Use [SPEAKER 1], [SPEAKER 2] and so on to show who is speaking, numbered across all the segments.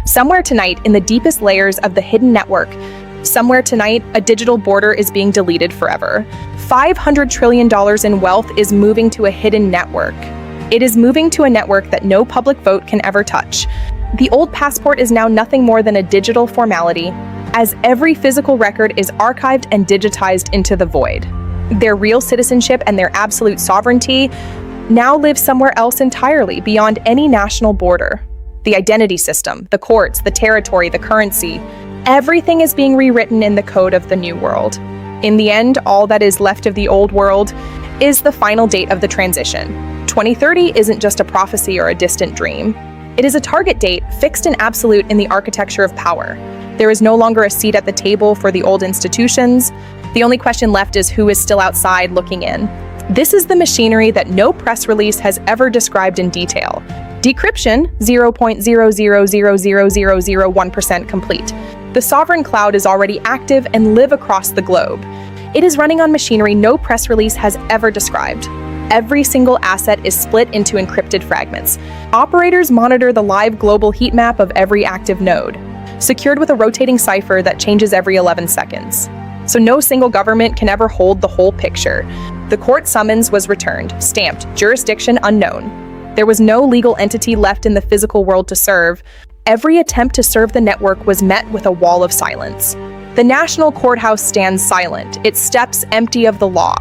[SPEAKER 1] Somewhere tonight, in the deepest layers of the hidden network, somewhere tonight, a digital border is being deleted forever. $500 trillion in wealth is moving to a hidden network. It is moving to a network that no public vote can ever touch. The old passport is now nothing more than a digital formality, as every physical record is archived and digitized into the void. Their real citizenship and their absolute sovereignty now live somewhere else entirely, beyond any national border. The identity system, the courts, the territory, the currency, everything is being rewritten in the code of the new world. In the end, all that is left of the old world is the final date of the transition. 2030 isn't just a prophecy or a distant dream. It is a target date fixed and absolute in the architecture of power. There is no longer a seat at the table for the old institutions. The only question left is who is still outside looking in. This is the machinery that no press release has ever described in detail. Decryption, 0.0000001% complete. The sovereign cloud is already active and live across the globe. It is running on machinery no press release has ever described. Every single asset is split into encrypted fragments. Operators monitor the live global heat map of every active node, secured with a rotating cipher that changes every 11 seconds. So no single government can ever hold the whole picture. The court summons was returned, stamped, jurisdiction unknown. There was no legal entity left in the physical world to serve. Every attempt to serve the network was met with a wall of silence. The national courthouse stands silent, its steps empty of the law.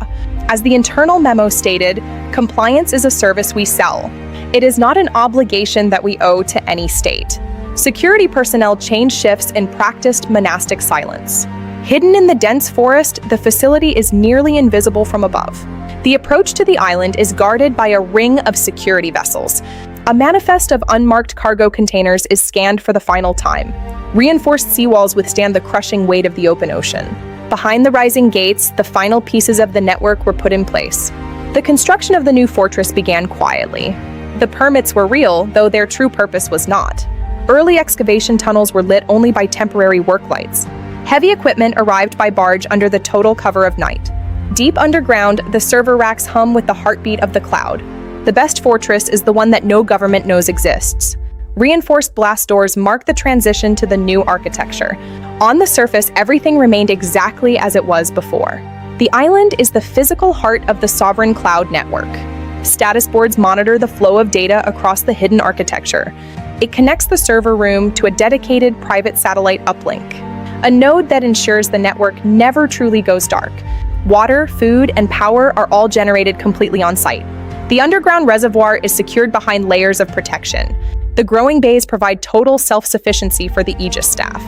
[SPEAKER 1] As the internal memo stated, compliance is a service we sell. It is not an obligation that we owe to any state. Security personnel changed shifts and practiced monastic silence. Hidden in the dense forest, the facility is nearly invisible from above. The approach to the island is guarded by a ring of security vessels. A manifest of unmarked cargo containers is scanned for the final time. Reinforced seawalls withstand the crushing weight of the open ocean. Behind the rising gates, the final pieces of the network were put in place. The construction of the new fortress began quietly. The permits were real, though their true purpose was not. Early excavation tunnels were lit only by temporary work lights. Heavy equipment arrived by barge under the total cover of night. Deep underground, the server racks hum with the heartbeat of the cloud. The best fortress is the one that no government knows exists. Reinforced blast doors mark the transition to the new architecture. On the surface, everything remained exactly as it was before. The island is the physical heart of the sovereign cloud network. Status boards monitor the flow of data across the hidden architecture. It connects the server room to a dedicated private satellite uplink, a node that ensures the network never truly goes dark. Water, food, and power are all generated completely on site. The underground reservoir is secured behind layers of protection. The growing bays provide total self-sufficiency for the Aegis staff.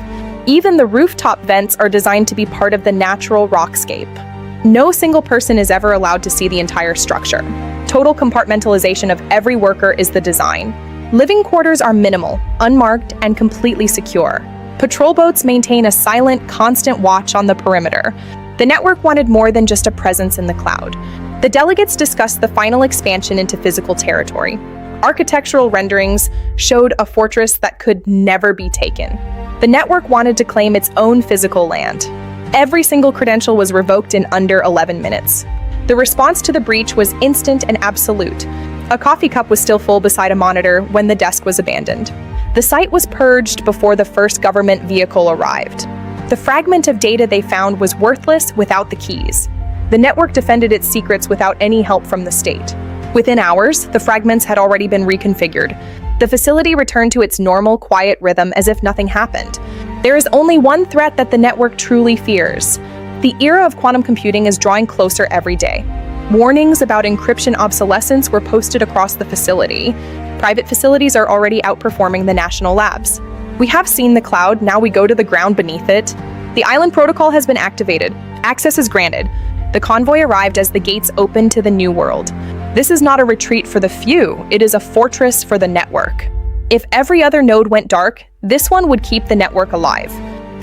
[SPEAKER 1] Even the rooftop vents are designed to be part of the natural rockscape. No single person is ever allowed to see the entire structure. Total compartmentalization of every worker is the design. Living quarters are minimal, unmarked, and completely secure. Patrol boats maintain a silent, constant watch on the perimeter. The network wanted more than just a presence in the cloud. The delegates discussed the final expansion into physical territory. Architectural renderings showed a fortress that could never be taken. The network wanted to claim its own physical land. Every single credential was revoked in under 11 minutes. The response to the breach was instant and absolute. A coffee cup was still full beside a monitor when the desk was abandoned. The site was purged before the first government vehicle arrived. The fragment of data they found was worthless without the keys. The network defended its secrets without any help from the state. Within hours, the fragments had already been reconfigured. The facility returned to its normal, quiet rhythm as if nothing happened. There is only one threat that the network truly fears. The era of quantum computing is drawing closer every day. Warnings about encryption obsolescence were posted across the facility. Private facilities are already outperforming the national labs. We have seen the cloud, now we go to the ground beneath it. The island protocol has been activated. Access is granted. The convoy arrived as the gates opened to the new world. This is not a retreat for the few, it is a fortress for the network. If every other node went dark, this one would keep the network alive.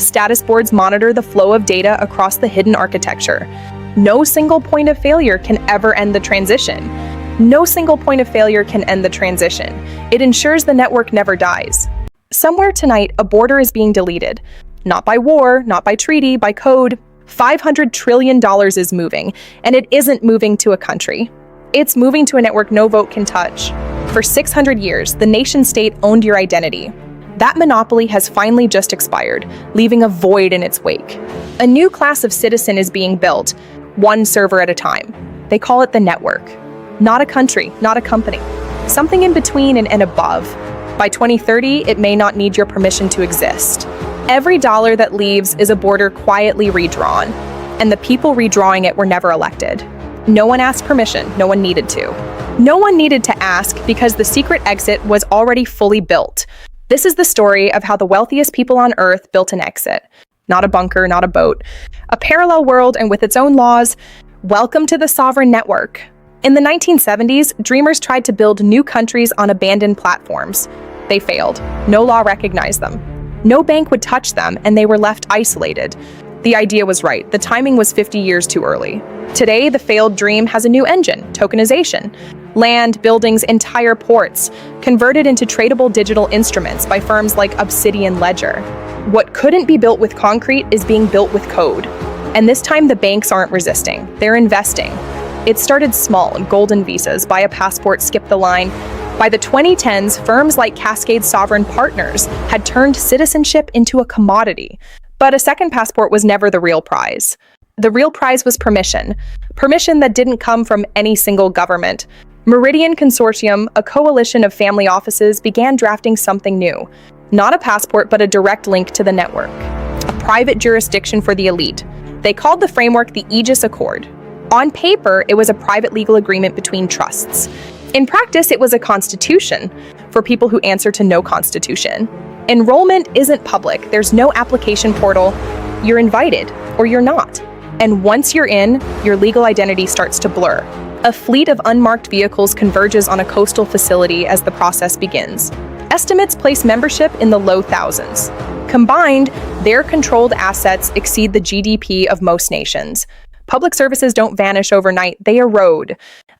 [SPEAKER 1] Status boards monitor the flow of data across the hidden architecture. No single point of failure can ever end the transition. No single point of failure can end the transition. It ensures the network never dies. Somewhere tonight, a border is being deleted. Not by war, not by treaty, by code. $500 trillion is moving, and it isn't moving to a country. It's moving to a network no vote can touch. For 600 years, the nation-state owned your identity. That monopoly has finally just expired, leaving a void in its wake. A new class of citizen is being built, one server at a time. They call it the network. Not a country, not a company. Something in between and above. By 2030, it may not need your permission to exist. Every dollar that leaves is a border quietly redrawn, and the people redrawing it were never elected. No one asked permission, no one needed to. No one needed to ask because the secret exit was already fully built. This is the story of how the wealthiest people on Earth built an exit. Not a bunker, not a boat. A parallel world and with its own laws. Welcome to the sovereign network. In the 1970s, dreamers tried to build new countries on abandoned platforms. They failed. No law recognized them. No bank would touch them, and they were left isolated. The idea was right. The timing was 50 years too early. Today, the failed dream has a new engine, tokenization. Land, buildings, entire ports, converted into tradable digital instruments by firms like Obsidian Ledger. What couldn't be built with concrete is being built with code. And this time, the banks aren't resisting. They're investing. It started small, golden visas, buy a passport, skip the line. By the 2010s, firms like Cascade Sovereign Partners had turned citizenship into a commodity. But a second passport was never the real prize. The real prize was permission. Permission that didn't come from any single government. Meridian Consortium, a coalition of family offices, began drafting something new. Not a passport, but a direct link to the network. A private jurisdiction for the elite. They called the framework the Aegis Accord. On paper, it was a private legal agreement between trusts. In practice, it was a constitution for people who answer to no constitution. Enrollment isn't public. There's no application portal. You're invited, or you're not. And once you're in, your legal identity starts to blur. A fleet of unmarked vehicles converges on a coastal facility as the process begins. Estimates place membership in the low thousands. Combined, their controlled assets exceed the GDP of most nations. Public services don't vanish overnight, they erode.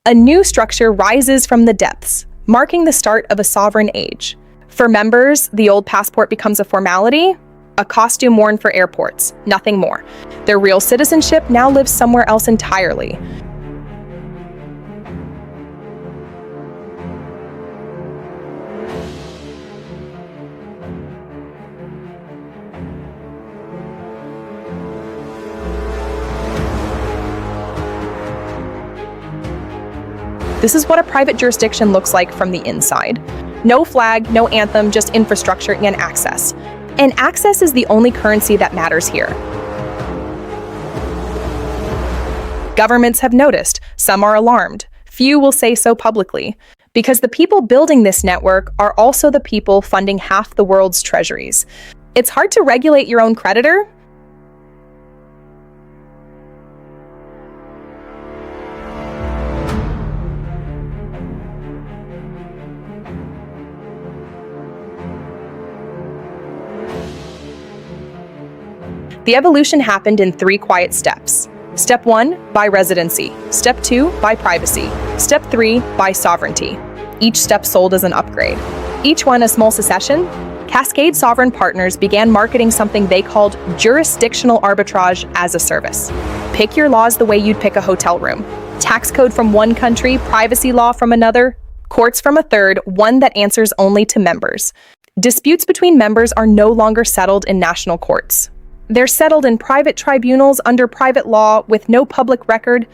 [SPEAKER 1] A new structure rises from the depths, marking the start of a sovereign age. For members, the old passport becomes a formality, a costume worn for airports, nothing more. Their real citizenship now lives somewhere else entirely. This is what a private jurisdiction looks like from the inside. No flag, no anthem, just infrastructure and access. And access is the only currency that matters here. Governments have noticed, some are alarmed. Few will say so publicly, because the people building this network are also the people funding half the world's treasuries. It's hard to regulate your own creditor. The evolution happened in 3 quiet steps. Step 1, by residency. Step 2, by privacy. Step 3, by sovereignty. Each step sold as an upgrade. Each one a small secession. Cascade Sovereign Partners began marketing something they called jurisdictional arbitrage as a service. Pick your laws the way you'd pick a hotel room. Tax code from one country, privacy law from another, courts from a third, one that answers only to members. Disputes between members are no longer settled in national courts. They're settled in private tribunals under private law with no public record.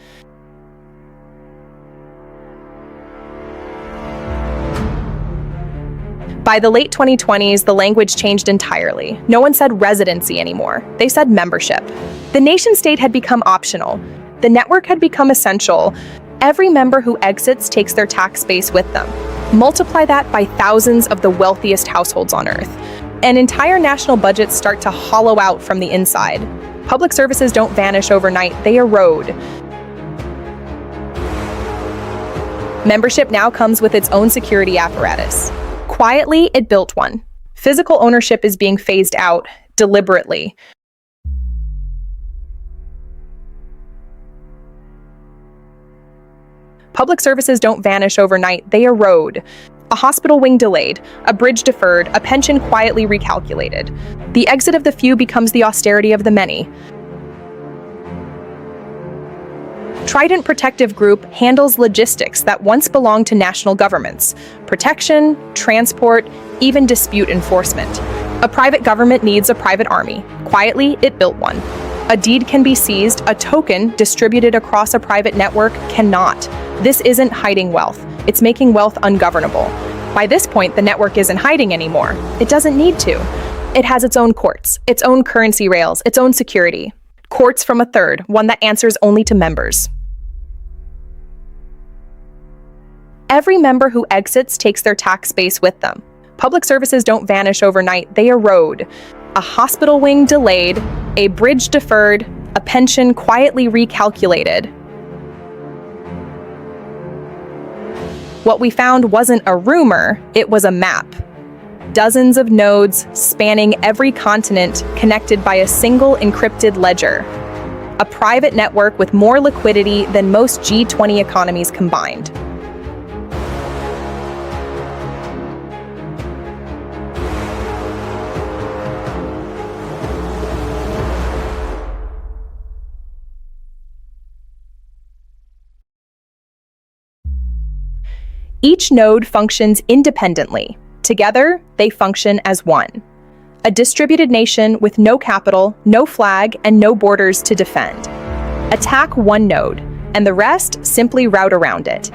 [SPEAKER 1] By the late 2020s, the language changed entirely. No one said residency anymore. They said membership. The nation-state had become optional. The network had become essential. Every member who exits takes their tax base with them. Multiply that by thousands of the wealthiest households on Earth. And entire national budgets start to hollow out from the inside. Public services don't vanish overnight, they erode. Membership now comes with its own security apparatus. Quietly, it built one. Physical ownership is being phased out, deliberately. Public services don't vanish overnight, they erode. A hospital wing delayed, a bridge deferred, a pension quietly recalculated. The exit of the few becomes the austerity of the many. Trident Protective Group handles logistics that once belonged to national governments: protection, transport, even dispute enforcement. A private government needs a private army. Quietly, it built one. A deed can be seized, a token distributed across a private network cannot. This isn't hiding wealth, it's making wealth ungovernable. By this point, the network isn't hiding anymore. It doesn't need to. It has its own courts, its own currency rails, its own security. Courts from a third, one that answers only to members. Every member who exits takes their tax base with them. Public services don't vanish overnight, they erode. A hospital wing delayed, a bridge deferred, a pension quietly recalculated. What we found wasn't a rumor, it was a map. Dozens of nodes spanning every continent connected by a single encrypted ledger. A private network with more liquidity than most G20 economies combined. Each node functions independently. Together, they function as one. A distributed nation with no capital, no flag, and no borders to defend. Attack one node, and the rest simply route around it.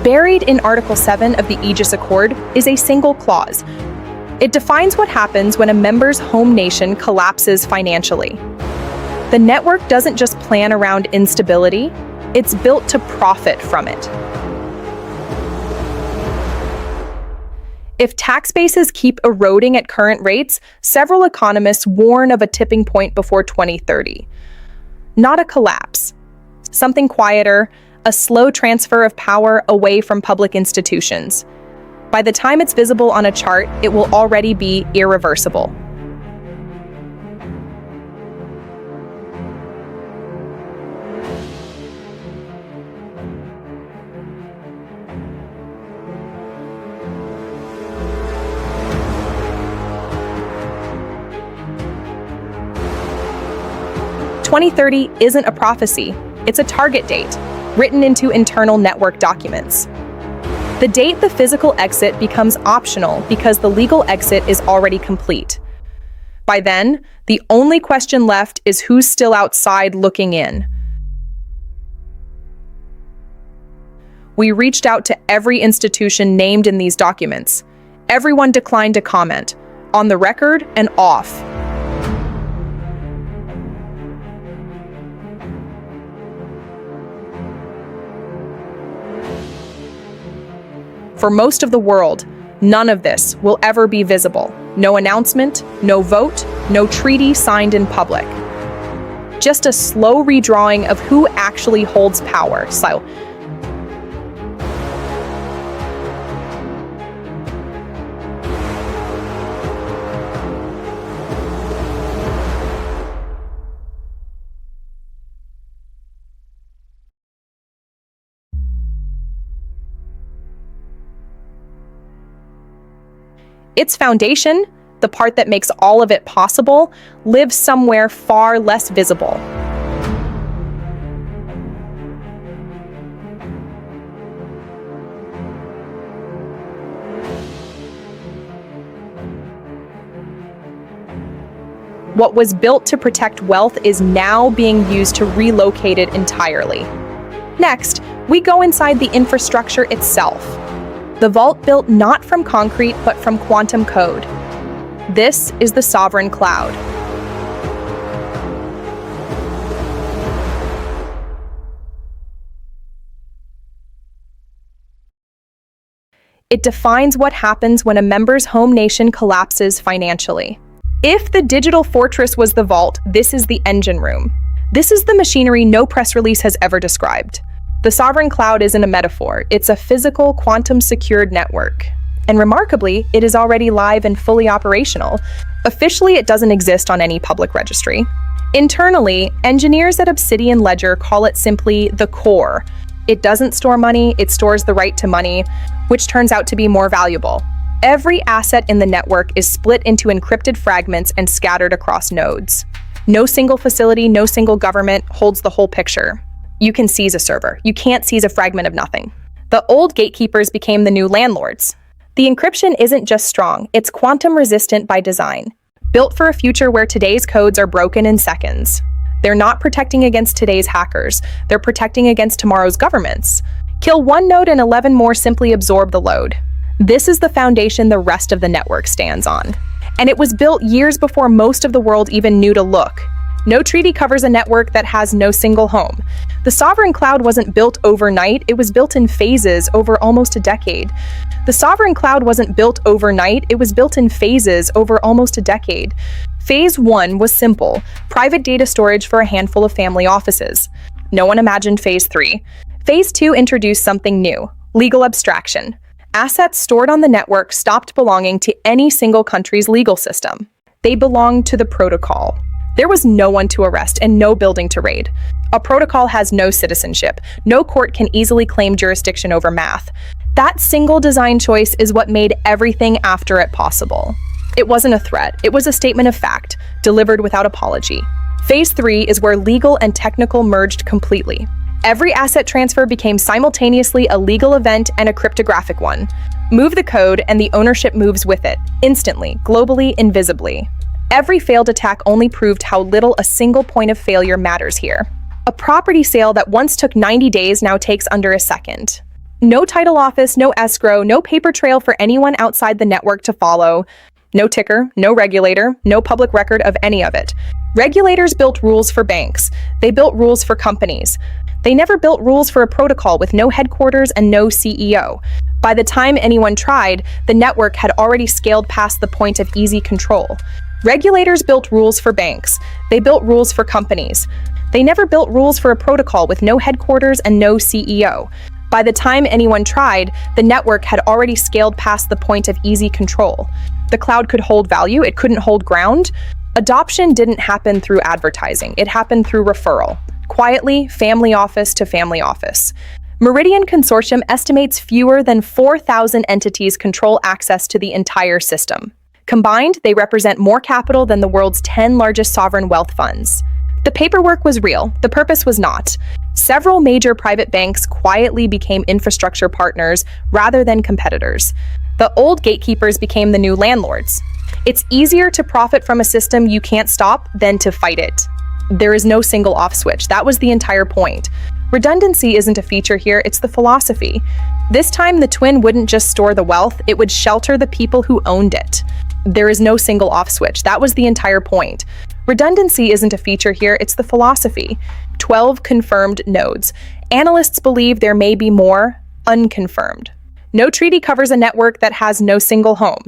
[SPEAKER 1] Buried in Article 7 of the Aegis Accord is a single clause. It defines what happens when a member's home nation collapses financially. The network doesn't just plan around instability, it's built to profit from it. If tax bases keep eroding at current rates, several economists warn of a tipping point before 2030. Not a collapse. Something quieter, a slow transfer of power away from public institutions. By the time it's visible on a chart, it will already be irreversible. "2030 isn't a prophecy, it's a target date, written into internal network documents. The date the physical exit becomes optional because the legal exit is already complete. By then, the only question left is who's still outside looking in. We reached out to every institution named in these documents. Everyone declined to comment, on the record and off. For most of the world, none of this will ever be visible. No announcement, no vote, no treaty signed in public. Just a slow redrawing of who actually holds power. Its foundation, the part that makes all of it possible, lives somewhere far less visible. What was built to protect wealth is now being used to relocate it entirely. Next, we go inside the infrastructure itself. The vault built not from concrete, but from quantum code. This is the sovereign cloud. It defines what happens when a member's home nation collapses financially. If the digital fortress was the vault, this is the engine room. This is the machinery no press release has ever described. The sovereign cloud isn't a metaphor, it's a physical, quantum-secured network. And remarkably, it is already live and fully operational. Officially, it doesn't exist on any public registry. Internally, engineers at Obsidian Ledger call it simply the core. It doesn't store money, it stores the right to money, which turns out to be more valuable. Every asset in the network is split into encrypted fragments and scattered across nodes. No single facility, no single government holds the whole picture. You can seize a server. You can't seize a fragment of nothing. The old gatekeepers became the new landlords. The encryption isn't just strong, it's quantum resistant by design. Built for a future where today's codes are broken in seconds. They're not protecting against today's hackers, they're protecting against tomorrow's governments. Kill one node and 11 more simply absorb the load. This is the foundation the rest of the network stands on. And it was built years before most of the world even knew to look. No treaty covers a network that has no single home. The sovereign cloud wasn't built overnight, it was built in phases over almost a decade. The sovereign cloud wasn't built overnight, it was built in phases over almost a decade. Phase 1 was simple, private data storage for a handful of family offices. No one imagined Phase 3. Phase 2 introduced something new, legal abstraction. Assets stored on the network stopped belonging to any single country's legal system. They belonged to the protocol. There was no one to arrest and no building to raid. A protocol has no citizenship. No court can easily claim jurisdiction over math. That single design choice is what made everything after it possible. It wasn't a threat. It was a statement of fact, delivered without apology. Phase 3 is where legal and technical merged completely. Every asset transfer became simultaneously a legal event and a cryptographic one. Move the code and the ownership moves with it, instantly, globally, invisibly. Every failed attack only proved how little a single point of failure matters here. A property sale that once took 90 days now takes under a second. No title office, no escrow, no paper trail for anyone outside the network to follow. No ticker, no regulator, no public record of any of it. Regulators built rules for banks. They built rules for companies. They never built rules for a protocol with no headquarters and no CEO. By the time anyone tried, the network had already scaled past the point of easy control. Regulators built rules for banks. They built rules for companies. They never built rules for a protocol with no headquarters and no CEO. By the time anyone tried, the network had already scaled past the point of easy control. The cloud could hold value, it couldn't hold ground. Adoption didn't happen through advertising, it happened through referral. Quietly, family office to family office. Meridian Consortium estimates fewer than 4,000 entities control access to the entire system. Combined, they represent more capital than the world's 10 largest sovereign wealth funds. The paperwork was real, the purpose was not. Several major private banks quietly became infrastructure partners rather than competitors. The old gatekeepers became the new landlords. It's easier to profit from a system you can't stop than to fight it. There is no single off switch. That was the entire point. Redundancy isn't a feature here, it's the philosophy. This time, the twin wouldn't just store the wealth, it would shelter the people who owned it. There is no single off switch. That was the entire point. Redundancy isn't a feature here, it's the philosophy. 12 confirmed nodes. Analysts believe there may be more unconfirmed. No treaty covers a network that has no single home.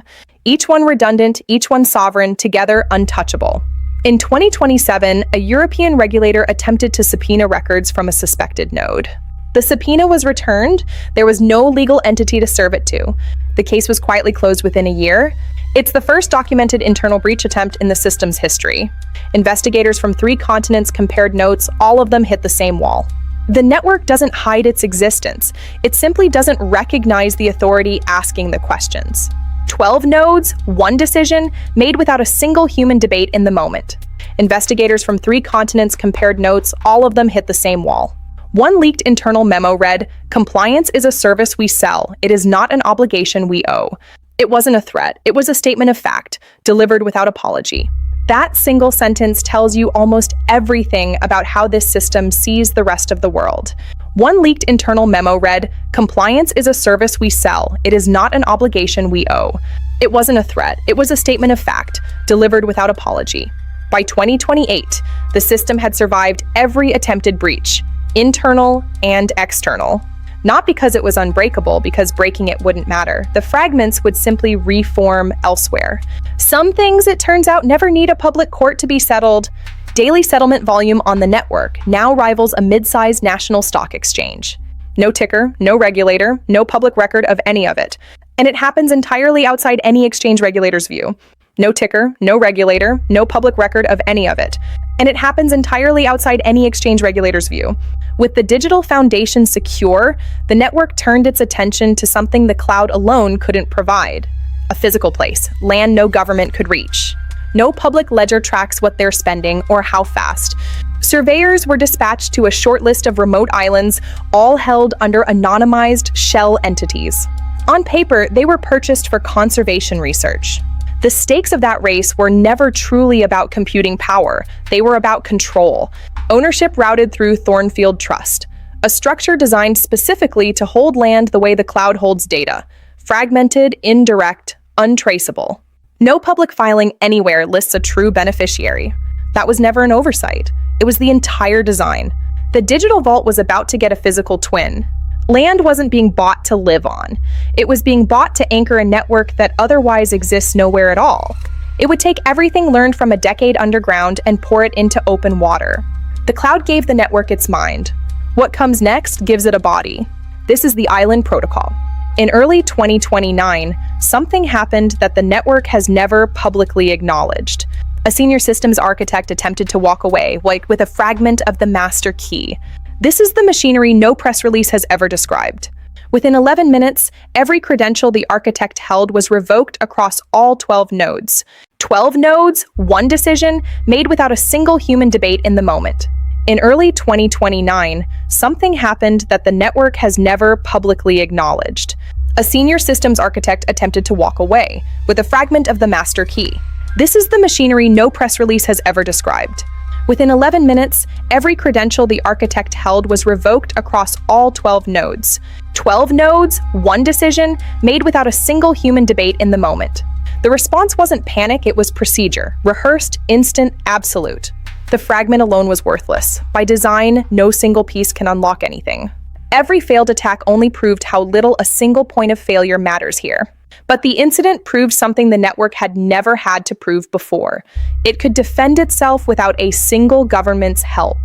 [SPEAKER 1] Each one redundant, each one sovereign, together untouchable. In 2027, a European regulator attempted to subpoena records from a suspected node. The subpoena was returned. There was no legal entity to serve it to. The case was quietly closed within a year. It's the first documented internal breach attempt in the system's history. Investigators from 3 continents compared notes, all of them hit the same wall. The network doesn't hide its existence. It simply doesn't recognize the authority asking the questions. 12 nodes, 1 decision, made without a single human debate in the moment. Investigators from 3 continents compared notes, all of them hit the same wall. One leaked internal memo read, "Compliance is a service we sell. It is not an obligation we owe." It wasn't a threat. It was a statement of fact, delivered without apology. That single sentence tells you almost everything about how this system sees the rest of the world. One leaked internal memo read, "Compliance is a service we sell. It is not an obligation we owe." It wasn't a threat. It was a statement of fact, delivered without apology. By 2028, the system had survived every attempted breach, internal and external. Not because it was unbreakable, because breaking it wouldn't matter. The fragments would simply reform elsewhere. Some things, it turns out, never need a public court to be settled. Daily settlement volume on the network now rivals a mid-sized national stock exchange. No ticker, no regulator, no public record of any of it. And it happens entirely outside any exchange regulator's view. No ticker, no regulator, no public record of any of it. And it happens entirely outside any exchange regulator's view. With the digital foundation secure, the network turned its attention to something the cloud alone couldn't provide. A physical place, land no government could reach. No public ledger tracks what they're spending or how fast. Surveyors were dispatched to a short list of remote islands, all held under anonymized shell entities. On paper, they were purchased for conservation research. The stakes of that race were never truly about computing power. They were about control. Ownership routed through Thornfield Trust, a structure designed specifically to hold land the way the cloud holds data. Fragmented, indirect, untraceable. No public filing anywhere lists a true beneficiary. That was never an oversight. It was the entire design. The digital vault was about to get a physical twin. Land wasn't being bought to live on. It was being bought to anchor a network that otherwise exists nowhere at all. It would take everything learned from a decade underground and pour it into open water. The cloud gave the network its mind. What comes next gives it a body. This is the Island Protocol. In early 2029, something happened that the network has never publicly acknowledged. A senior systems architect attempted to walk away, like with a fragment of the master key. This is the machinery no press release has ever described. Within 11 minutes, every credential the architect held was revoked across all 12 nodes. 12 nodes, one decision, made without a single human debate in the moment. In early 2029, something happened that the network has never publicly acknowledged. A senior systems architect attempted to walk away, with a fragment of the master key. This is the machinery no press release has ever described. Within 11 minutes, every credential the architect held was revoked across all 12 nodes. 12 nodes, one decision, made without a single human debate in the moment. The response wasn't panic, it was procedure, rehearsed, instant, absolute. The fragment alone was worthless. By design, no single piece can unlock anything. Every failed attack only proved how little a single point of failure matters here. But the incident proved something the network had never had to prove before. It could defend itself without a single government's help.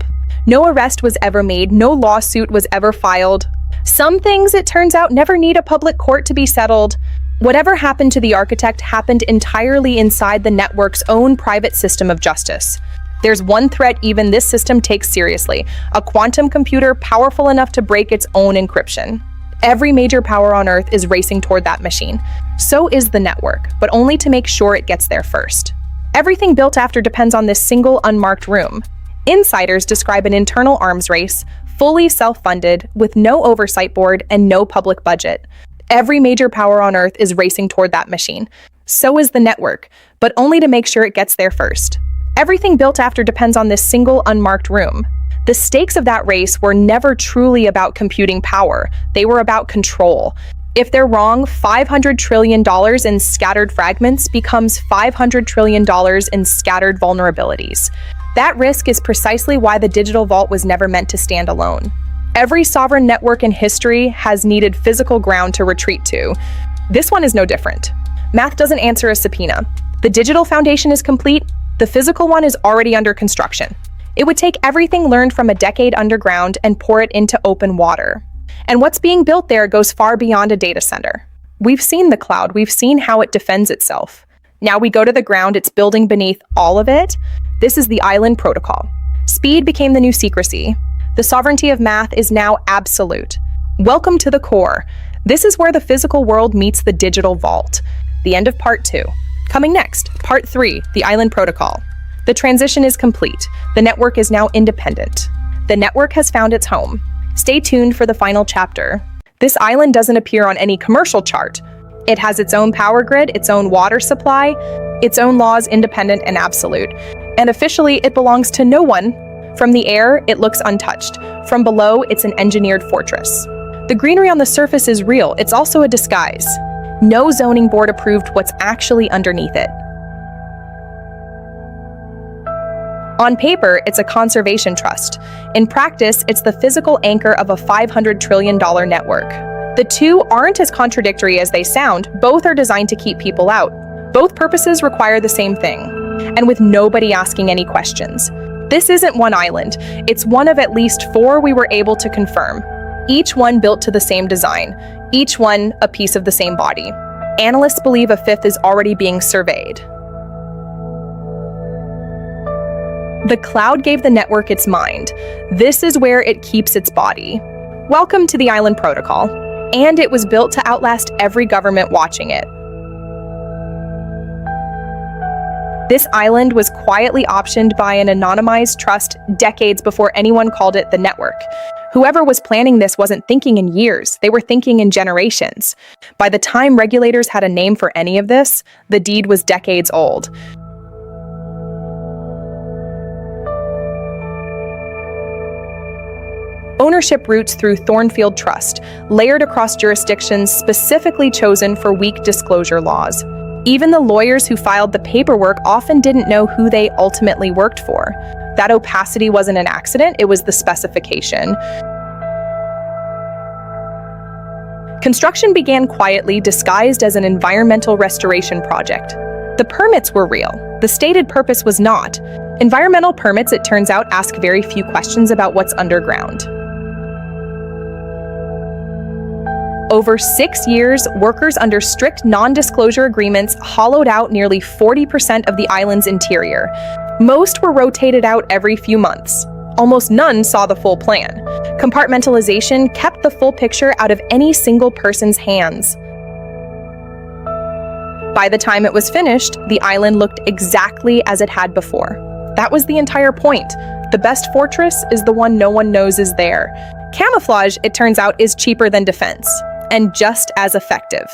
[SPEAKER 1] No arrest was ever made, no lawsuit was ever filed. Some things, it turns out, never need a public court to be settled. Whatever happened to the architect happened entirely inside the network's own private system of justice. There's one threat even this system takes seriously, a quantum computer powerful enough to break its own encryption. Every major power on Earth is racing toward that machine. So is the network, but only to make sure it gets there first. Everything built after depends on this single unmarked room. Insiders describe an internal arms race, fully self-funded, with no oversight board and no public budget. Every major power on Earth is racing toward that machine. So is the network, but only to make sure it gets there first. Everything built after depends on this single unmarked room. The stakes of that race were never truly about computing power. They were about control. If they're wrong, $500 trillion in scattered fragments becomes $500 trillion in scattered vulnerabilities. That risk is precisely why the digital vault was never meant to stand alone. Every sovereign network in history has needed physical ground to retreat to. This one is no different. Math doesn't answer a subpoena. The digital foundation is complete. The physical one is already under construction. It would take everything learned from a decade underground and pour it into open water. And what's being built there goes far beyond a data center. We've seen the cloud, we've seen how it defends itself. Now we go to the ground, it's building beneath all of it. This is the Island Protocol. Speed became the new secrecy. The sovereignty of math is now absolute. Welcome to the core. This is where the physical world meets the digital vault. The end of part 2. Coming next, part 3, the Island Protocol. The transition is complete. The network is now independent. The network has found its home. Stay tuned for the final chapter. This island doesn't appear on any commercial chart. It has its own power grid, its own water supply, its own laws, independent and absolute. And officially, it belongs to no one. From the air, it looks untouched. From below, it's an engineered fortress. The greenery on the surface is real. It's also a disguise. No zoning board approved what's actually underneath it. On paper, it's a conservation trust. In practice, it's the physical anchor of a $500 trillion network. The two aren't as contradictory as they sound. Both are designed to keep people out. Both purposes require the same thing, and with nobody asking any questions. This isn't one island. It's one of at least 4 we were able to confirm. Each one built to the same design. Each one a piece of the same body. Analysts believe a 5th is already being surveyed. The cloud gave the network its mind. This is where it keeps its body. Welcome to the Island Protocol. And it was built to outlast every government watching it. This island was quietly optioned by an anonymized trust decades before anyone called it the network. Whoever was planning this wasn't thinking in years, they were thinking in generations. By the time regulators had a name for any of this, the deed was decades old. Ownership routes through Thornfield Trust, layered across jurisdictions specifically chosen for weak disclosure laws. Even the lawyers who filed the paperwork often didn't know who they ultimately worked for. That opacity wasn't an accident, it was the specification. Construction began quietly, disguised as an environmental restoration project. The permits were real. The stated purpose was not. Environmental permits, it turns out, ask very few questions about what's underground. Over 6 years, workers under strict non-disclosure agreements hollowed out nearly 40% of the island's interior. Most were rotated out every few months. Almost none saw the full plan. Compartmentalization kept the full picture out of any single person's hands. By the time it was finished, the island looked exactly as it had before. That was the entire point. The best fortress is the one no one knows is there. Camouflage, it turns out, is cheaper than defense, and just as effective.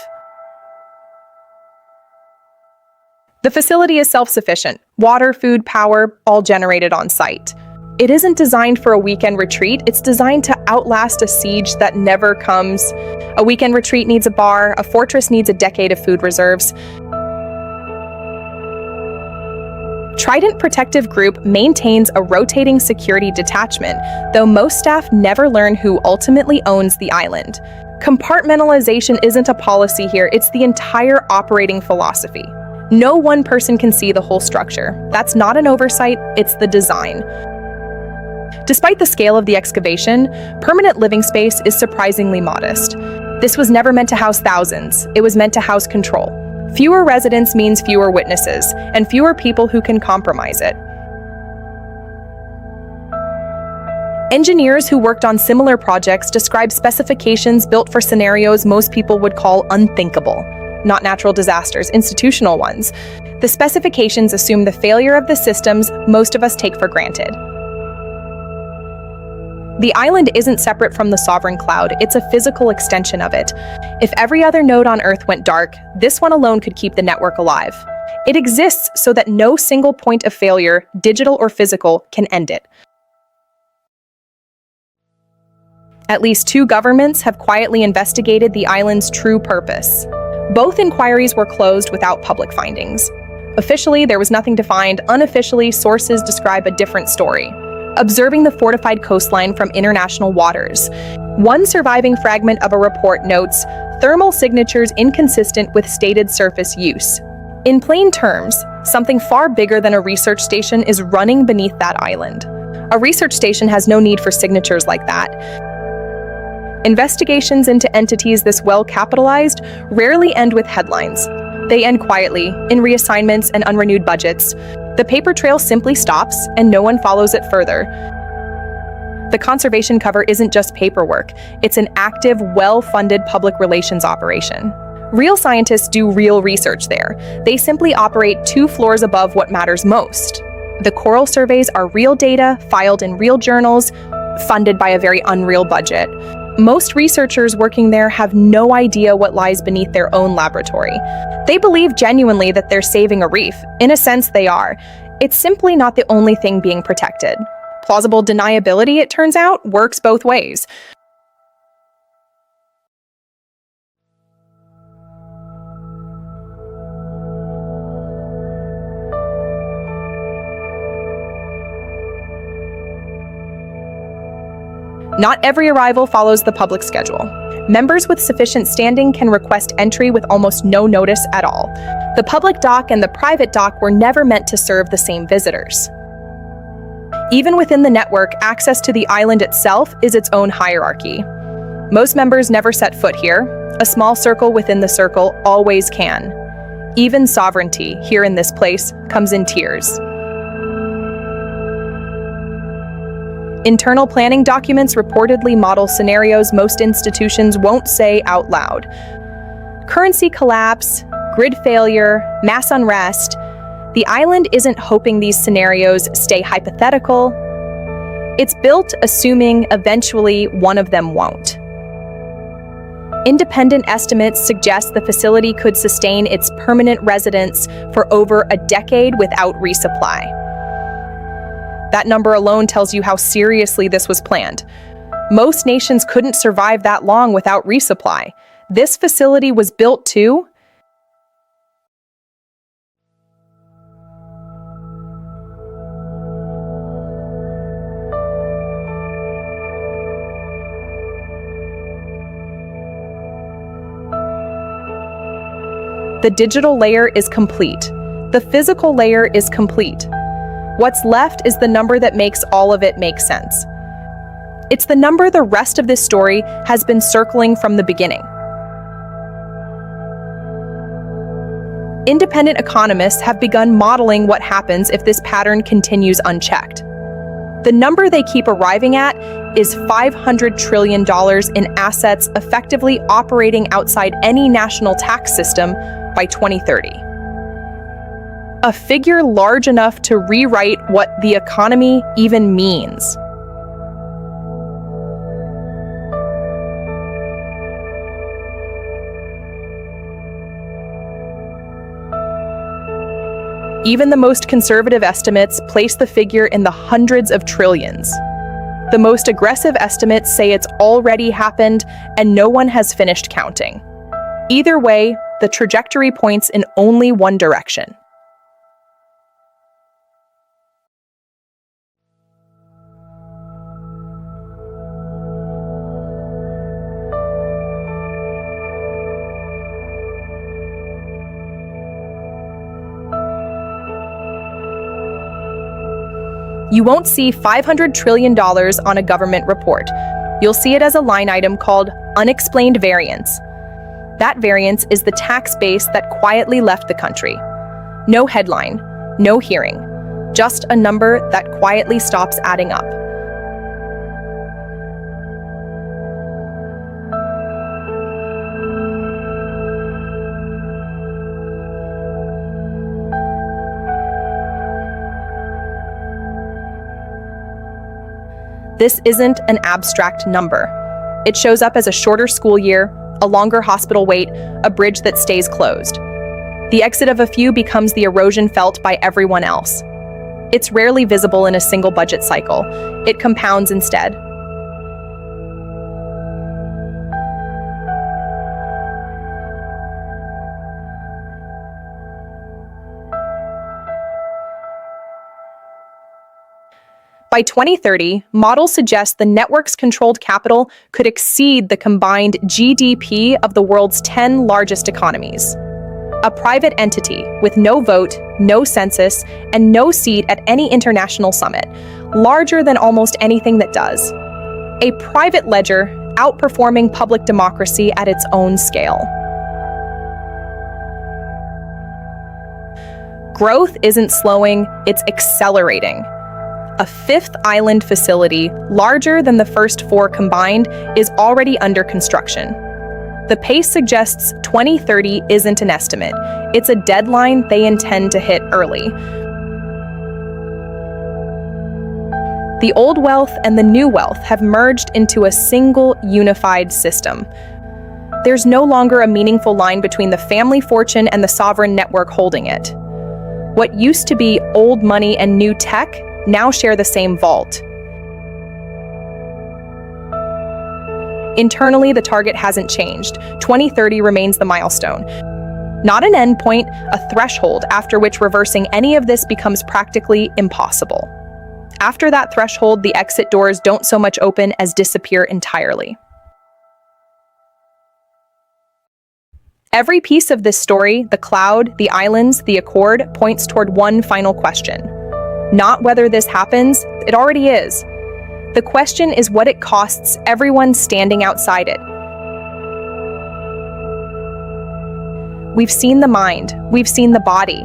[SPEAKER 1] The facility is self-sufficient. Water, food, power, all generated on site. It isn't designed for a weekend retreat, it's designed to outlast a siege that never comes. A weekend retreat needs a bar, a fortress needs a decade of food reserves. Trident Protective Group maintains a rotating security detachment, though most staff never learn who ultimately owns the island. Compartmentalization isn't a policy here, it's the entire operating philosophy. No one person can see the whole structure. That's not an oversight, it's the design. Despite the scale of the excavation, permanent living space is surprisingly modest. This was never meant to house thousands, it was meant to house control. Fewer residents means fewer witnesses, and fewer people who can compromise it. Engineers who worked on similar projects describe specifications built for scenarios most people would call unthinkable. Not natural disasters, institutional ones. The specifications assume the failure of the systems most of us take for granted. The island isn't separate from the sovereign cloud, it's a physical extension of it. If every other node on Earth went dark, this one alone could keep the network alive. It exists so that no single point of failure, digital or physical, can end it. At least 2 governments have quietly investigated the island's true purpose. Both inquiries were closed without public findings. Officially, there was nothing to find. Unofficially, sources describe a different story. Observing the fortified coastline from international waters. One surviving fragment of a report notes, thermal signatures inconsistent with stated surface use. In plain terms, something far bigger than a research station is running beneath that island. A research station has no need for signatures like that. Investigations into entities this well capitalized rarely end with headlines. They end quietly, in reassignments and unrenewed budgets. The paper trail simply stops, and no one follows it further. The conservation cover isn't just paperwork, it's an active, well-funded public relations operation. Real scientists do real research there. They simply operate 2 floors above what matters most. The coral surveys are real data, filed in real journals, funded by a very unreal budget. Most researchers working there have no idea what lies beneath their own laboratory. They believe genuinely that they're saving a reef. In a sense, they are. It's simply not the only thing being protected. Plausible deniability, it turns out, works both ways. Not every arrival follows the public schedule. Members with sufficient standing can request entry with almost no notice at all. The public dock and the private dock were never meant to serve the same visitors. Even within the network, access to the island itself is its own hierarchy. Most members never set foot here. A small circle within the circle always can. Even sovereignty, here in this place, comes in tiers. Internal planning documents reportedly model scenarios most institutions won't say out loud. Currency collapse, grid failure, mass unrest. The island isn't hoping these scenarios stay hypothetical. It's built assuming eventually one of them won't. Independent estimates suggest the facility could sustain its permanent residents for over a decade without resupply. That number alone tells you how seriously this was planned. Most nations couldn't survive that long without resupply. This facility was built to the digital layer is complete. The physical layer is complete. What's left is the number that makes all of it make sense. It's the number the rest of this story has been circling from the beginning. Independent economists have begun modeling what happens if this pattern continues unchecked. The number they keep arriving at is $500 trillion in assets effectively operating outside any national tax system by 2030. A figure large enough to rewrite what the economy even means. Even the most conservative estimates place the figure in the hundreds of trillions. The most aggressive estimates say it's already happened and no one has finished counting. Either way, the trajectory points in only one direction. You won't see $500 trillion on a government report. You'll see it as a line item called unexplained variance. That variance is the tax base that quietly left the country. No headline, no hearing, just a number that quietly stops adding up. This isn't an abstract number. It shows up as a shorter school year, a longer hospital wait, a bridge that stays closed. The exit of a few becomes the erosion felt by everyone else. It's rarely visible in a single budget cycle. It compounds instead. By 2030, models suggest the network's controlled capital could exceed the combined GDP of the world's 10 largest economies. A private entity with no vote, no census, and no seat at any international summit, larger than almost anything that does. A private ledger outperforming public democracy at its own scale. Growth isn't slowing, it's accelerating. A fifth island facility, larger than the first four combined, is already under construction. The pace suggests 2030 isn't an estimate. It's a deadline they intend to hit early. The old wealth and the new wealth have merged into a single unified system. There's no longer a meaningful line between the family fortune and the sovereign network holding it. What used to be old money and new tech now share the same vault. Internally, the target hasn't changed. 2030 remains the milestone. Not an endpoint, a threshold after which reversing any of this becomes practically impossible. After that threshold, the exit doors don't so much open as disappear entirely. Every piece of this story, the cloud, the islands, the accord, points toward one final question. Not whether this happens, it already is. The question is what it costs everyone standing outside it. We've seen the mind, we've seen the body.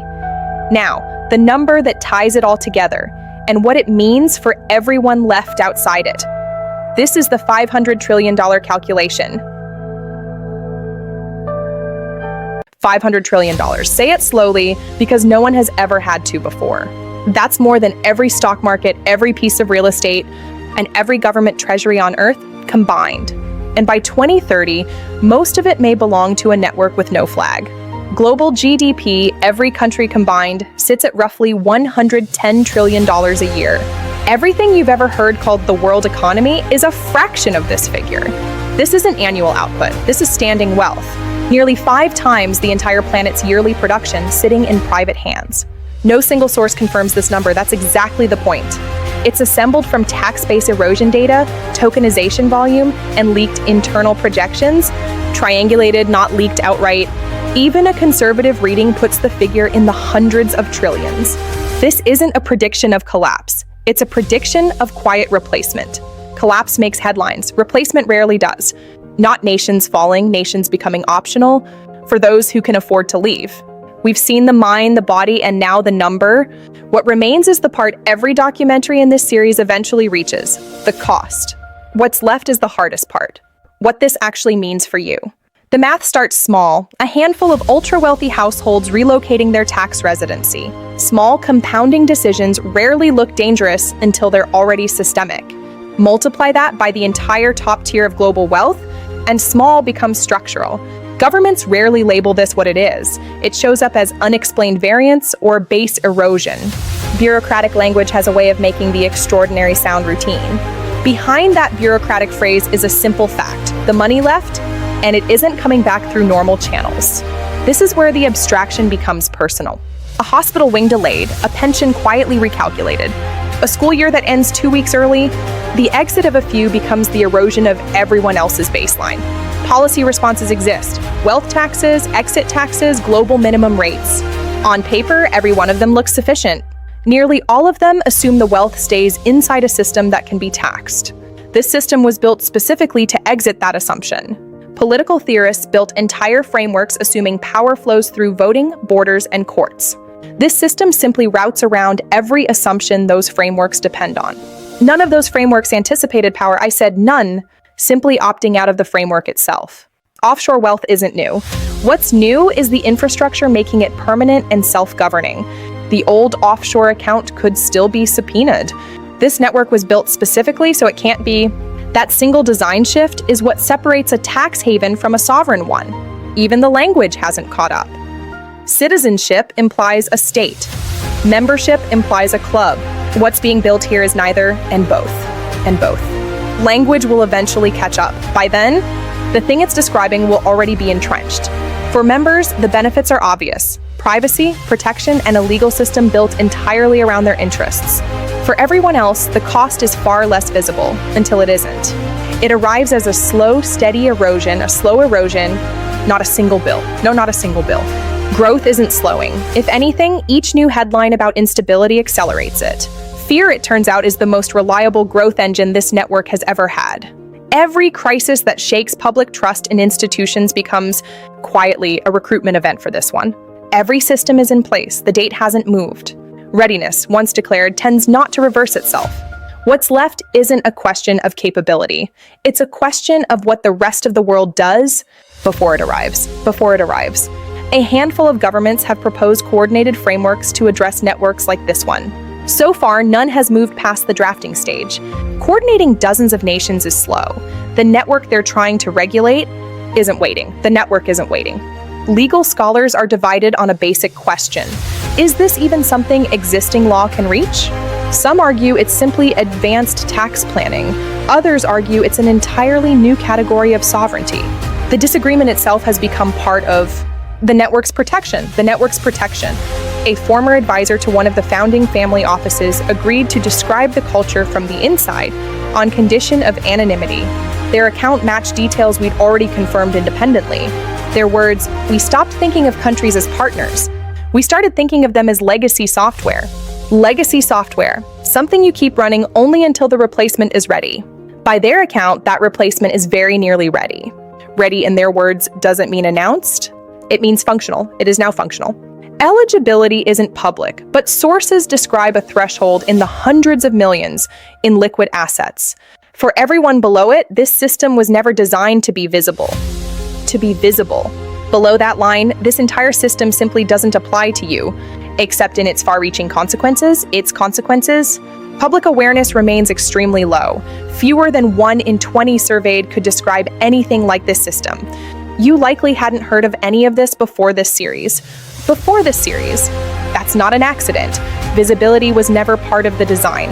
[SPEAKER 1] Now, the number that ties it all together, and what it means for everyone left outside it. This is the $500 trillion calculation. $500 trillion. Say it slowly because no one has ever had to before. That's more than every stock market, every piece of real estate, and every government treasury on Earth combined. And by 2030, most of it may belong to a network with no flag. Global GDP, every country combined, sits at roughly $110 trillion a year. Everything you've ever heard called the world economy is a fraction of this figure. This isn't annual output, this is standing wealth. Nearly 5 times the entire planet's yearly production sitting in private hands. No single source confirms this number, that's exactly the point. It's assembled from tax base erosion data, tokenization volume, and leaked internal projections, triangulated, not leaked outright. Even a conservative reading puts the figure in the hundreds of trillions. This isn't a prediction of collapse, it's a prediction of quiet replacement. Collapse makes headlines, replacement rarely does. Not nations falling, nations becoming optional for those who can afford to leave. We've seen the mind, the body, and now the number. What remains is the part every documentary in this series eventually reaches, the cost. What's left is the hardest part, what this actually means for you. The math starts small, a handful of ultra-wealthy households relocating their tax residency. Small, compounding decisions rarely look dangerous until they're already systemic. Multiply that by the entire top tier of global wealth, and small becomes structural. Governments rarely label this what it is. It shows up as unexplained variance or base erosion. Bureaucratic language has a way of making the extraordinary sound routine. Behind that bureaucratic phrase is a simple fact. The money left, and it isn't coming back through normal channels. This is where the abstraction becomes personal. A hospital wing delayed, a pension quietly recalculated, a school year that ends 2 weeks early. The exit of a few becomes the erosion of everyone else's baseline. Policy responses exist: wealth taxes, exit taxes, global minimum rates. On paper, every one of them looks sufficient. Nearly all of them assume the wealth stays inside a system that can be taxed. This system was built specifically to exit that assumption. Political theorists built entire frameworks assuming power flows through voting, borders, and courts. This system simply routes around every assumption those frameworks depend on. None of those frameworks anticipated power. I said none, simply opting out of the framework itself. Offshore wealth isn't new. What's new is the infrastructure making it permanent and self-governing. The old offshore account could still be subpoenaed. This network was built specifically so it can't be. That single design shift is what separates a tax haven from a sovereign one. Even the language hasn't caught up. Citizenship implies a state. Membership implies a club. What's being built here is neither, and both. And both. Language will eventually catch up. By then, the thing it's describing will already be entrenched. For members, the benefits are obvious: privacy, protection, and a legal system built entirely around their interests. For everyone else, the cost is far less visible, until it isn't. It arrives as a slow, steady erosion, not a single bill. No, not a single bill. Growth isn't slowing. If anything, each new headline about instability accelerates it. Fear, it turns out, is the most reliable growth engine this network has ever had. Every crisis that shakes public trust in institutions becomes, quietly, a recruitment event for this one. Every system is in place, the date hasn't moved. Readiness, once declared, tends not to reverse itself. What's left isn't a question of capability. It's a question of what the rest of the world does before it arrives. A handful of governments have proposed coordinated frameworks to address networks like this one. So far, none has moved past the drafting stage. Coordinating dozens of nations is slow. The network they're trying to regulate isn't waiting. The network isn't waiting. Legal scholars are divided on a basic question. Is this even something existing law can reach? Some argue it's simply advanced tax planning. Others argue it's an entirely new category of sovereignty. The disagreement itself has become part of the network's protection. A former advisor to one of the founding family offices agreed to describe the culture from the inside on condition of anonymity. Their account matched details we'd already confirmed independently. Their words, "We stopped thinking of countries as partners. We started thinking of them as legacy software." Legacy software, something you keep running only until the replacement is ready. By their account, that replacement is very nearly ready. Ready, in their words, doesn't mean announced. It means functional. It is now functional. Eligibility isn't public, but sources describe a threshold in the hundreds of millions in liquid assets. For everyone below it, this system was never designed to be visible. To be visible. Below that line, this entire system simply doesn't apply to you, except in its far-reaching consequences. Public awareness remains extremely low. Fewer than 1 in 20 surveyed could describe anything like this system. You likely hadn't heard of any of this before this series. That's not an accident. Visibility was never part of the design.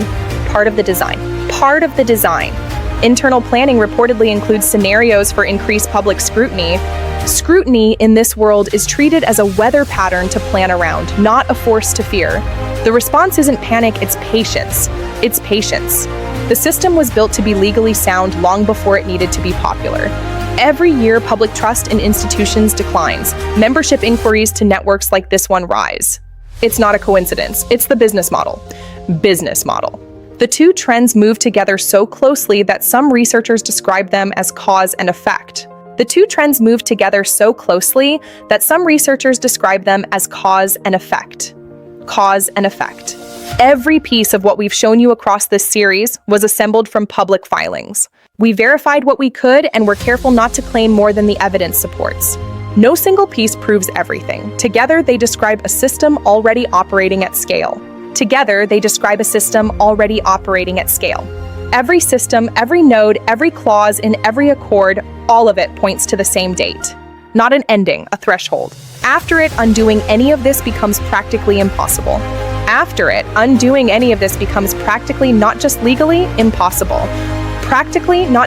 [SPEAKER 1] Internal planning reportedly includes scenarios for increased public scrutiny. Scrutiny in this world is treated as a weather pattern to plan around, not a force to fear. The response isn't panic, it's patience. The system was built to be legally sound long before it needed to be popular. Every year, public trust in institutions declines. Membership inquiries to networks like this one rise. It's not a coincidence, it's the business model. The two trends move together so closely that some researchers describe them as cause and effect. Every piece of what we've shown you across this series was assembled from public filings. We verified what we could and were careful not to claim more than the evidence supports. No single piece proves everything. Together, they describe a system already operating at scale. Every system, every node, every clause in every accord, all of it points to the same date. Not an ending, a threshold. After it, undoing any of this becomes practically impossible. Not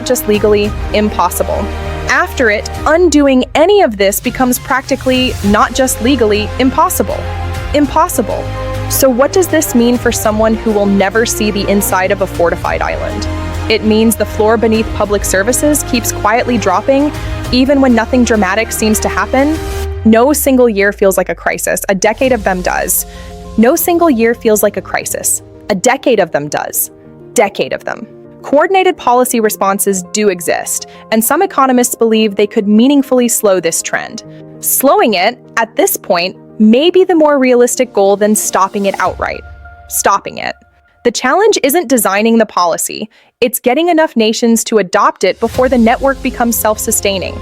[SPEAKER 1] just legally impossible. After it, undoing any of this becomes practically not just legally impossible. So what does this mean for someone who will never see the inside of a fortified island? It means the floor beneath public services keeps quietly dropping, even when nothing dramatic seems to happen. No single year feels like a crisis. A decade of them does. A decade of them does. Coordinated policy responses do exist, and some economists believe they could meaningfully slow this trend. Slowing it, at this point, may be the more realistic goal than stopping it outright. The challenge isn't designing the policy, it's getting enough nations to adopt it before the network becomes self-sustaining.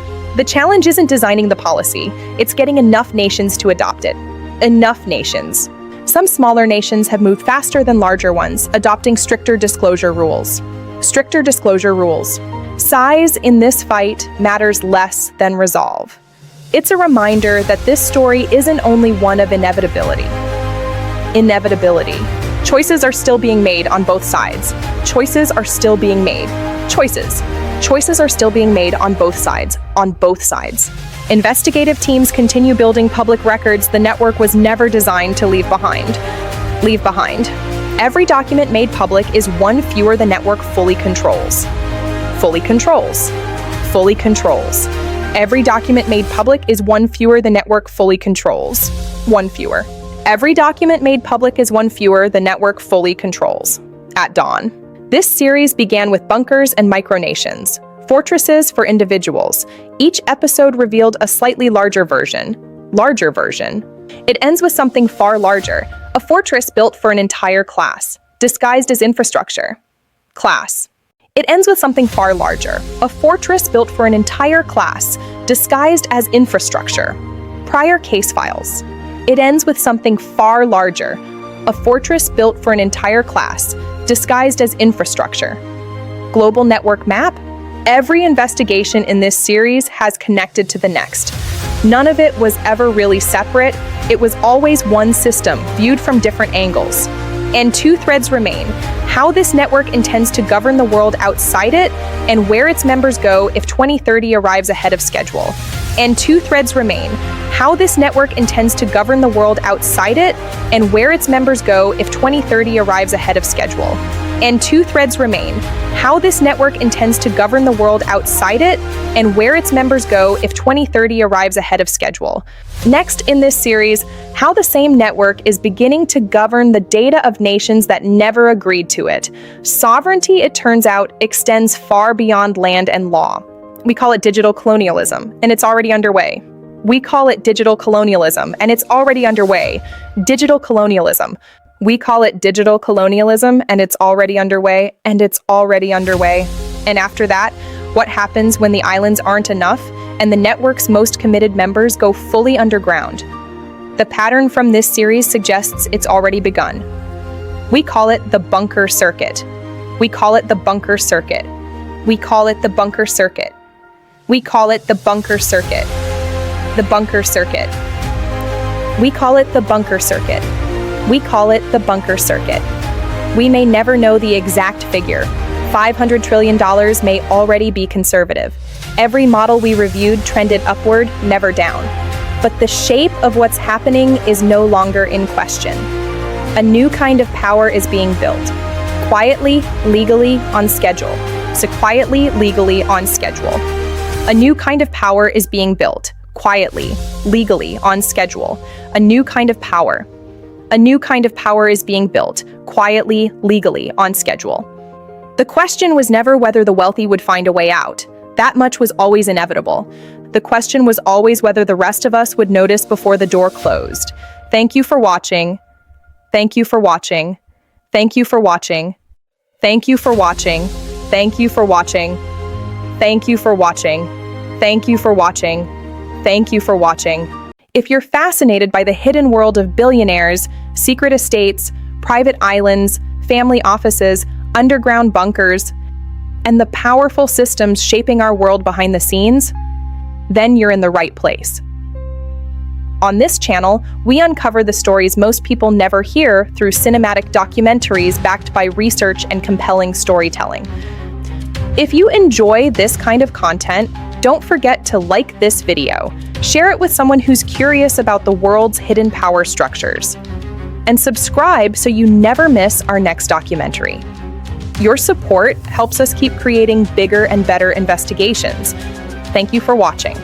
[SPEAKER 1] Enough nations. Some smaller nations have moved faster than larger ones, adopting stricter disclosure rules. Size in this fight matters less than resolve. It's a reminder that this story isn't only one of inevitability. Choices are still being made on both sides. Choices are still being made on both sides. Investigative teams continue building public records the network was never designed to leave behind. Every document made public is one fewer the network fully controls. Every document made public is one fewer the network fully controls. Every document made public is one fewer the network fully controls. At dawn. This series began with bunkers and micronations, fortresses for individuals. Each episode revealed a slightly larger version. It ends with something far larger, a fortress built for an entire class, disguised as infrastructure. It ends with something far larger, a fortress built for an entire class, disguised as infrastructure. Prior case files. It ends with something far larger, a fortress built for an entire class, disguised as infrastructure. Global network map? Every investigation in this series has connected to the next. None of it was ever really separate. It was always one system, viewed from different angles. And two threads remain: how this network intends to govern the world outside it, and where its members go if 2030 arrives ahead of schedule. How this network intends to govern the world outside it, and where its members go if 2030 arrives ahead of schedule. And two threads remain: how this network intends to govern the world outside it, and where its members go if 2030 arrives ahead of schedule. Next in this series, how the same network is beginning to govern the data of nations that never agreed to it. Sovereignty, it turns out, extends far beyond land and law. We call it digital colonialism, and it's already underway. We call it digital colonialism, and it's already underway. Digital colonialism. We call it digital colonialism, and it's already underway, and it's already underway. And after that, what happens when the islands aren't enough and the network's most committed members go fully underground? The pattern from this series suggests it's already begun. We call it the bunker circuit. We call it the bunker circuit. We call it the bunker circuit. We call it the bunker circuit. The bunker circuit. We call it the bunker circuit. We call it the bunker circuit. We may never know the exact figure. $500 trillion may already be conservative. Every model we reviewed trended upward, never down. But the shape of what's happening is no longer in question. A new kind of power is being built. Quietly, legally, on schedule. So quietly, legally, on schedule. A new kind of power is being built. Quietly, legally, on schedule. A new kind of power. A new kind of power is being built. Quietly, legally, on schedule. The question was never whether the wealthy would find a way out. That much was always inevitable. The question was always whether the rest of us would notice before the door closed. Thank you for watching. Thank you for watching. Thank you for watching. Thank you for watching. Thank you for watching. Thank you for watching. Thank you for watching. Thank you for watching. If you're fascinated by the hidden world of billionaires, secret estates, private islands, family offices, underground bunkers, and the powerful systems shaping our world behind the scenes, then you're in the right place. On this channel, we uncover the stories most people never hear through cinematic documentaries backed by research and compelling storytelling. If you enjoy this kind of content, don't forget to like this video, share it with someone who's curious about the world's hidden power structures, and subscribe so you never miss our next documentary. Your support helps us keep creating bigger and better investigations. Thank you for watching.